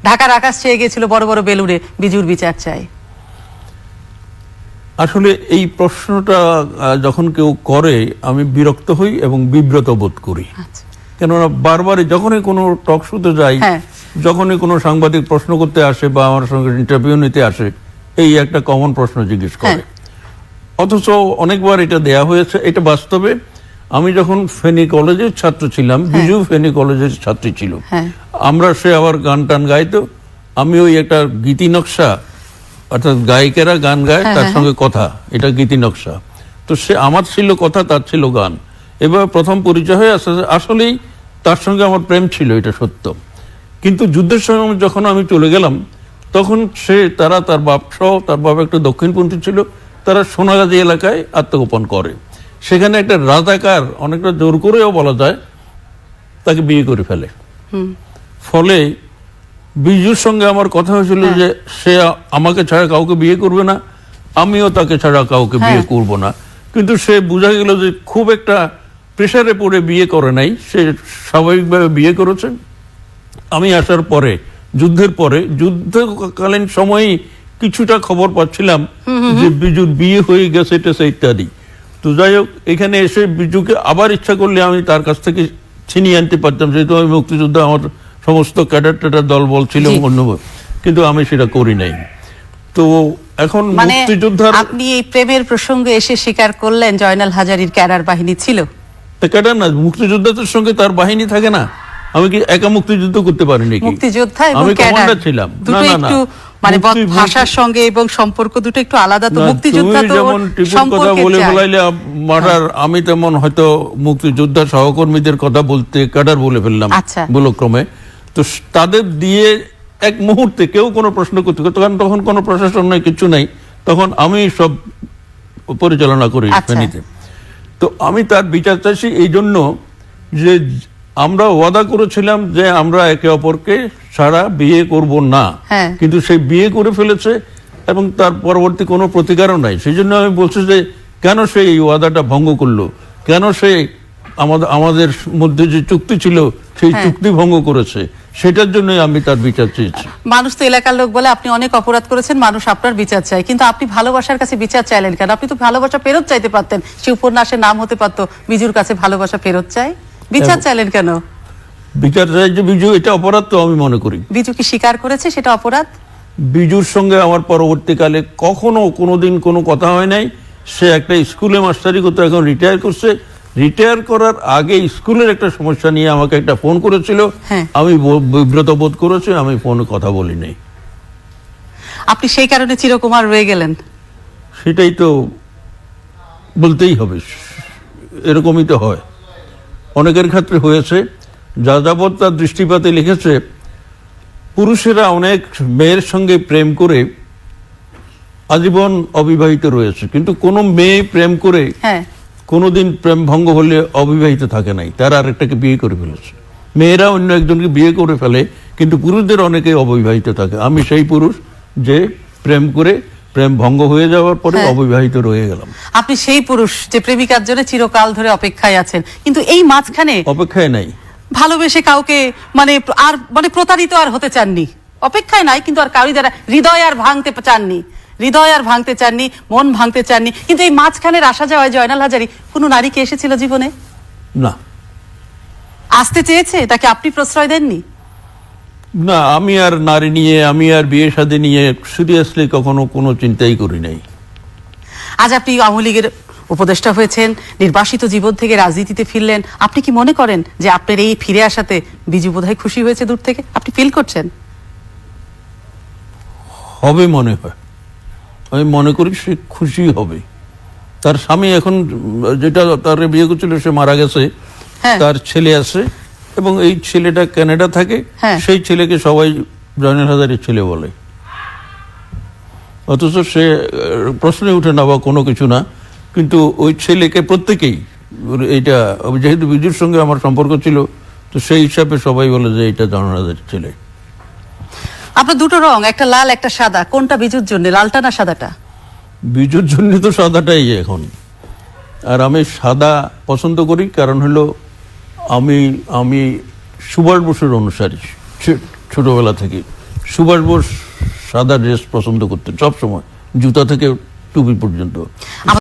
ঢাকার আকাশ চেয়ে গেছিল বড় বড় বেলুনে, বিজুর বিচার চাই। আসলে এই প্রশ্নটা যখন কেউ করে আমি বিরক্ত হই এবং বিব্রত বোধ করি। কেননা বারবারই যখনই কোনো টক শোতে যাই, যখনই কোনো সাংবাদিক প্রশ্ন করতে আসে বা আমার সঙ্গে ইন্টারভিউ নিতে আসে, এই একটা কমন প্রশ্ন জিজ্ঞেস করে। অথচ অনেকবার এটা দেয়া হয়েছে। এটা বাস্তবে আমি যখন ফেনী কলেজের ছাত্র ছিলাম, বিজু ফেনী কলেজের ছাত্রী ছিল, আমরা সে আবার গান টান গাইতো, আমি ওই একটা গীতি নকশা, অর্থাৎ গায়িকারা গান গায় তার সঙ্গে কথা, এটা গীতি নকশা। তো সে আমার ছিল কথা, তার ছিল গান। এবার প্রথম পরিচয় হয়ে আসলেই তার সঙ্গে আমার প্রেম ছিল, এটা সত্য। কিন্তু যুদ্ধের সময় যখন আমি চলে গেলাম, তখন তারা তার বাপ সহ, তার বাবা একটু দক্ষিণপন্থী ছিল, তারা সোনাগাজী এলাকায় আত্মগোপন করে। সেখানে একটা রাজাকার, অনেকটা জোর করেও বলা যায়, তাকে বিয়ে করে ফেলে। ফলে বিজুর সঙ্গে আমার কথা হয়েছিল যে সে আমাকে ছাড়া কাউকে বিয়ে করবে না, আমিও তাকে ছাড়া কাউকে বিয়ে করব না। কিন্তু সে বোঝা গেল যে খুব একটা প্রেসারে পড়ে বিয়ে করে নাই, সে স্বাভাবিকভাবে বিয়ে করেছে। আমি আসার পরে, যুদ্ধের পরে, যুদ্ধকালীন সময়েই কিছুটা খবর পাচ্ছিলাম যে বিজুর বিয়ে হয়ে গেছে ইত্যাদি। তো যাই হোক, এখানে এসে বিজুকে আবার ইচ্ছা করলে আমি তার কাছ থেকে ছিনিয়ে আনতে পারতাম, যেহেতু আমি মুক্তিযোদ্ধা, আমার সমস্ত ক্যাডার ট্যাডার দল বল ছিল অন্য, কিন্তু আমি সেটা করি নাই। তো এখন মুক্তিযোদ্ধার, আপনি এই প্রেমের প্রসঙ্গে এসে স্বীকার করলেন জয়নাল হাজারীর ক্যাডার বাহিনী ছিল। ক্যাডার না, মুক্তিযোদ্ধাদের সঙ্গে তার বাহিনী থাকে না। আমি কি একা মুক্তিযুদ্ধ করতে পারিনি? মুক্তিযোদ্ধা এবং আমি ক্যাডার কমান্ডার ছিলাম। না না না, মানে ভাষার সঙ্গে এবং সম্পর্ক দুটো একটু আলাদা। তো মুক্তিযোদ্ধা তো যেমন টিপুর কথা বলে বলাইলে মার্ডার, আমি তেমন হয়তো মুক্তিযোদ্ধা সহকর্মীদের কথা বলতে ক্যাডার বলে ফেললাম বলক্রমে। তো তাদের দিয়ে এক মুহূর্তে কেউ কোনো প্রশ্ন করতে, কারণ তখন কোনো প্রশাসন নাই, কিছু নাই, তখন আমি সব পরিচালনা করি ফেনীতে। তো আমি তার বিচার চাইছি এই জন্য যে আমরা ওয়াদা করেছিলাম যে আমরা একে অপরকে ছাড়া বিয়ে করব না, কিন্তু সেই বিয়ে করে ফেলেছে এবং তার পরবর্তী কোনো প্রতিকারও নাই। সেই জন্য আমি বলছি যে কেন সে এই ওয়াদাটা ভঙ্গ করলো, কেন সে আমাদের মধ্যে যে চুক্তি ছিল সেই চুক্তি ভঙ্গ করেছে, সেটার জন্য আমি তার বিচার চেয়েছি। মানুষ তো এলাকার লোক বলে আপনি অনেক অপরাধ করেছেন, মানুষ আপনার বিচার চায়, কিন্তু আপনি ভালোবাসার কাছে বিচার চাইলেন কেন? আপনি তো ভালোবাসা ফেরত চাইতে পারতেন, সে উপন্যাসের নাম হতে পারতো বিজুর কাছে ভালোবাসা ফেরত চাই, বিচার চাইলেন কেন? বিচার চাই যে বিজু, এটা অপরাধ তো আমি মনে করি। বিজু কি স্বীকার করেছে সেটা অপরাধ? বিজুর সঙ্গে আমার পরবর্তীকালে কখনো কোনোদিন কোনো কথা হয় নাই। সে একটা স্কুলে মাস্টারি করতে, এখন রিটায়ার করছে। রিটায়ার করার আগে স্কুলের একটা সমস্যা নিয়ে আমাকে একটা ফোন করেছিল, আমি বিব্রত বোধ করেছি, আমি ফোনে কথা বলি নাই। আপনি সেই কারণে চিরকুমার রয়ে গেলেন? সেটাই তো বলতেই হবে, এরকমই তো হয়, অনেকের ক্ষেত্রে হয়েছে। যাযাবর তার দৃষ্টিপাতে লিখেছে, পুরুষেরা অনেক মেয়ের সঙ্গে প্রেম করে আজীবন অবিবাহিত রয়েছে, কিন্তু কোনো মেয়ে প্রেম করে কোনোদিন প্রেম ভঙ্গ হলে অবিবাহিত থাকে নাই, তারা আরেকটাকে বিয়ে করে ফেলেছে। মেয়েরা অন্য একজনকে বিয়ে করে ফেলে, কিন্তু পুরুষদের অনেকে অবিবাহিত থাকে। আমি সেই পুরুষ যে প্রেম করে প্রেম ভঙ্গ হয়ে যাওয়ার পরে অবিবাহিত রয়ে গেলাম। আপনি সেই পুরুষ যে প্রেমিকার জন্য চিরকাল ধরে অপেক্ষায় আছেন, কিন্তু এই মাঝখানে অপেক্ষায় নাই, ভালোবেসে কাউকে মানে প্রতারিত আর হতে চাননি, অপেক্ষায় নাই, কিন্তু আর কারোর দ্বারা হৃদয় আর ভাঙতে চাননি, মন ভাঙতে চাননি। কিন্তু এই মাঝখানের আসা যাওয়ায় জয়নাল হাজারী কোনো নারী কি এসেছিল জীবনে? না। আসতে চেয়েছে, তাকে আপনি প্রশ্রয় দেননি? না, আমি আর নারী নিয়ে, আমি আর বিয়ে শাদী নিয়ে সিরিয়াসলি কখনো কোনো চিন্তাই করি নাই। আজ আপনি আওয়ামী লীগের উপদেষ্টা হয়েছেন, নির্বাসিত জীবন থেকে রাজনীতিতে ফিরলেন, আপনি কি মনে করেন যে আপনার এই ফিরে আসাতে বিজু বোধহয় খুশি হয়েছে? দূর থেকে আপনি ফিল করছেন? হবে মনে হয়, আমি মনে করি সে খুশি হবে। তার স্বামী এখন, যেটা তার বিয়ে করছিল, সে মারা গেছে, তার ছেলে আছে এবং এই ছেলেটা কানাডা থাকে। সেই ছেলেকে সবাই জয়নাল হাজারীর ছেলে বলে, অথচ সে প্রশ্নে উঠে না বা কোনো কিছু না, কিন্তু ওই ছেলেকে প্রত্যেকেই, এইটা যেহেতু বিজুর সঙ্গে আমার সম্পর্ক ছিল, তো সেই হিসাবে সবাই বলে যে এটা জয়নাল হাজারীর ছেলে। আপনার দুটো রং, একটা লাল একটা সাদা, কোনটা বিজুর জন্য, লালটা না সাদাটা? বিজুর জন্য তো সাদাটাই এখন, আর আমি সাদা পছন্দ করি, কারণ হলো আমি সুভাষ বসুর অনুসারী ছোটবেলা থেকে। সুভাষ বোস সাদা ড্রেস পছন্দ করতেন সব সময়, জুতা থেকে টুপি পর্যন্ত।